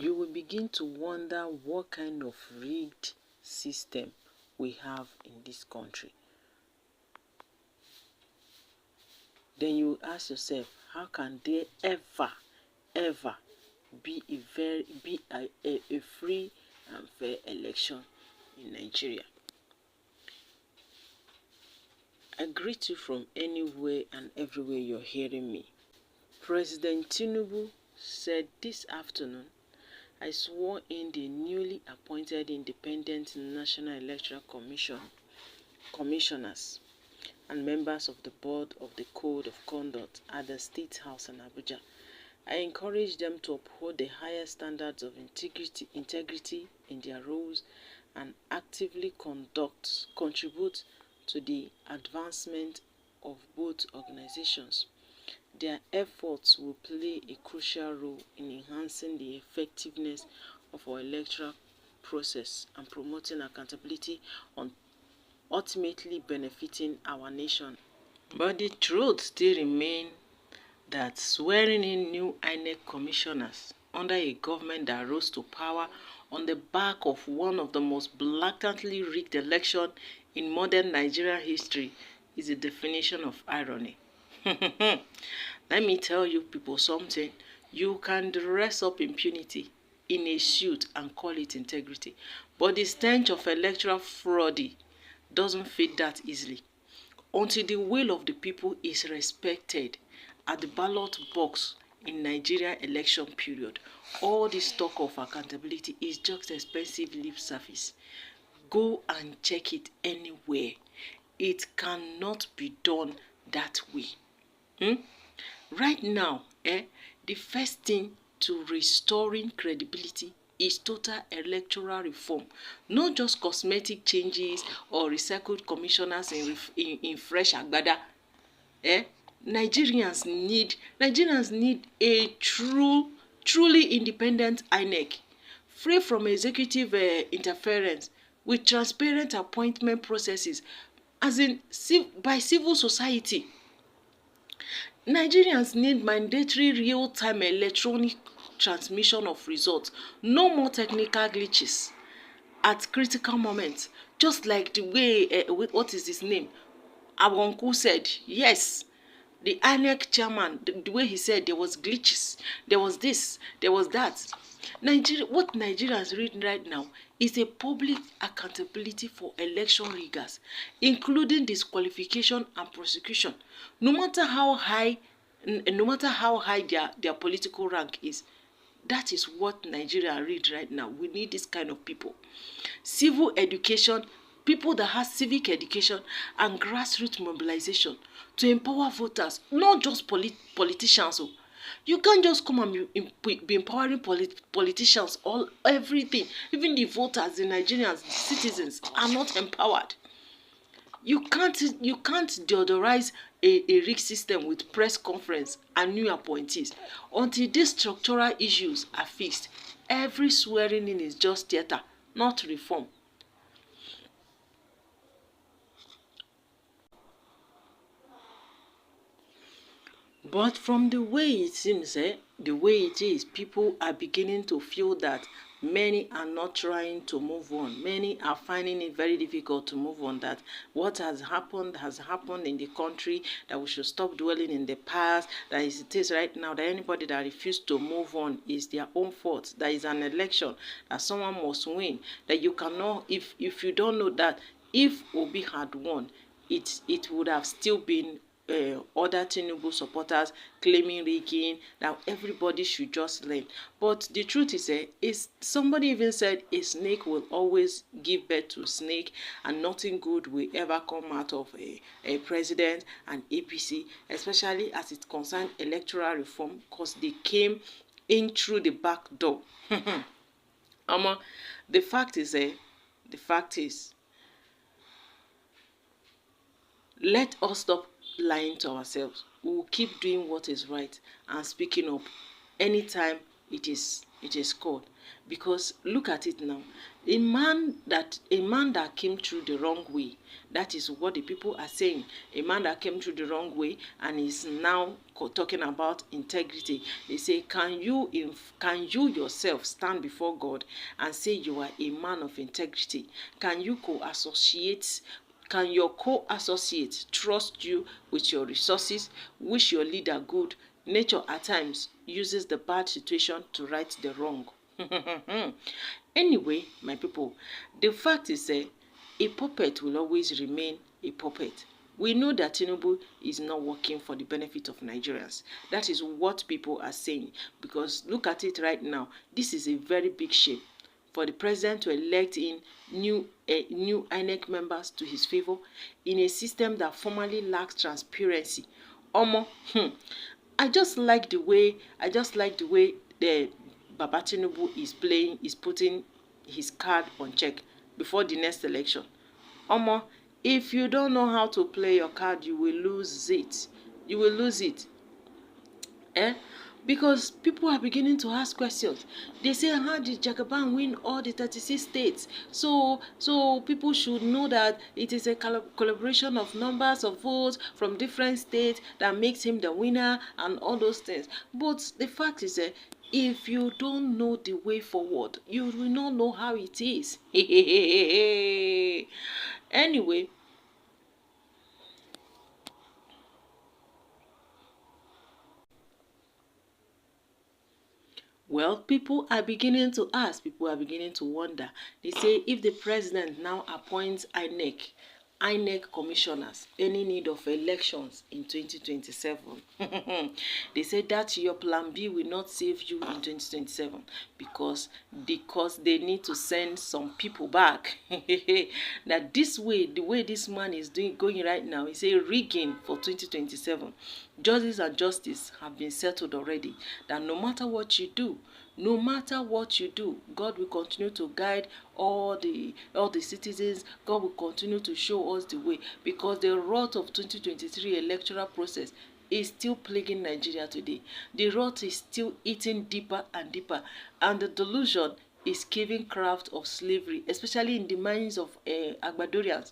you will begin to wonder what kind of rigged system we have in this country. Then you ask yourself, how can there ever be a free and fair election in Nigeria? I greet you from anywhere and everywhere you're hearing me. President Tinubu said this afternoon, I swore in the newly appointed Independent National Electoral Commissioners and members of the Board of the Code of Conduct at the State House in Abuja. I encourage them to uphold the highest standards of integrity in their roles and actively contribute to the advancement of both organizations. Their efforts will play a crucial role in enhancing the effectiveness of our electoral process and promoting accountability on ultimately benefiting our nation. But the truth still remains that swearing in new INEC commissioners under a government that rose to power on the back of one of the most blatantly rigged elections in modern Nigerian history is the definition of irony. Let me tell you people something. You can dress up impunity in a suit and call it integrity, but the stench of electoral fraud doesn't fade that easily. Until the will of the people is respected at the ballot box in Nigeria election period, all this talk of accountability is just expensive lip service. Go and check it anywhere. It cannot be done that way. Right now, the first thing to restoring credibility is total electoral reform, not just cosmetic changes or recycled commissioners in fresh agbada. Nigerians need a truly independent INEC, free from executive interference, with transparent appointment processes, as in by civil society. Nigerians need mandatory real-time electronic transmission of results. No more technical glitches at critical moments. Just like the way, what is his name? Our uncle said, yes, the INEC Chairman, the way he said there was glitches, there was this, there was that. What Nigerians read right now is a public accountability for election riggers, including disqualification and prosecution, no matter how high their political rank is. That is what Nigeria read right now. We need this kind of people. Civil education, people that have civic education and grassroots mobilization to empower voters, not just politicians. You can't just come and be empowering politicians, everything. Even the voters, the Nigerians, the citizens are not empowered. You can't deodorize a rigged system with press conference and new appointees until these structural issues are fixed. Every swearing in is just theater, not reform. But from the way it seems, the way it is, people are beginning to feel that many are not trying to move on. Many are finding it very difficult to move on, that what has happened in the country, that we should stop dwelling in the past, that it is right now, that anybody that refused to move on is their own fault. There is an election, that someone must win, that you cannot, if you don't know that, if Obi had won, it would have still been other Tinubu supporters claiming rigging, that everybody should just learn. But the truth is somebody even said a snake will always give birth to a snake, and nothing good will ever come out of a president and APC, especially as it concerns electoral reform, because they came in through the back door. The fact is, let us stop lying to ourselves. We will keep doing what is right and speaking up anytime it is called. Because look at it now. A man that came through the wrong way, that is what the people are saying. A man that came through the wrong way and is now talking about integrity. They say, can you yourself stand before God and say you are a man of integrity? Can you co-associate? Can your co-associate trust you with your resources? Wish your leader good? Nature at times uses the bad situation to right the wrong. Anyway, my people, the fact is a puppet will always remain a puppet. We know that Tinubu is not working for the benefit of Nigerians. That is what people are saying. Because look at it right now. This is a very big shame for the president to elect in new INEC members to his favor in a system that formally lacks transparency. Omo, I just like the way the Baba Tinubu is putting his card on check before the next election. Omo, if you don't know how to play your card, you will lose it. You will lose it. Because people are beginning to ask questions. They say, how did Jagaban win all the 36 states? So people should know that it is a collaboration of numbers of votes from different states that makes him the winner and all those things. But the fact is that if you don't know the way forward, you will not know how it is. Anyway, well, people are beginning to ask, people are beginning to wonder. They say if the president now appoints INEC commissioners, any need of elections in 2027, they say that your plan B will not save you in 2027 because they need to send some people back. That this way, the way this man is going right now, is a rigging for 2027. Justice and justice have been settled already, that no matter what you do, God will continue to guide all the citizens. God will continue to show us the way, because the rot of 2023 electoral process is still plaguing Nigeria today. The rot is still eating deeper and deeper, and the delusion is giving craft of slavery, especially in the minds of Agbadorians.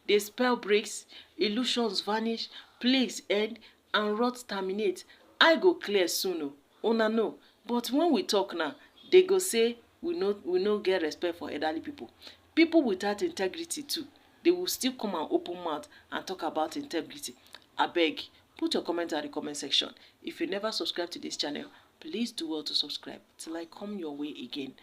The spell breaks, illusions vanish, plagues end, and rot terminate. I go clear soon o, una know. But when we talk now, they go say we no get respect for elderly people. People without integrity too, they will still come and open mouth and talk about integrity. Abeg, put your comment at the comment section. If you never subscribe to this channel, please do well to subscribe till I come your way again.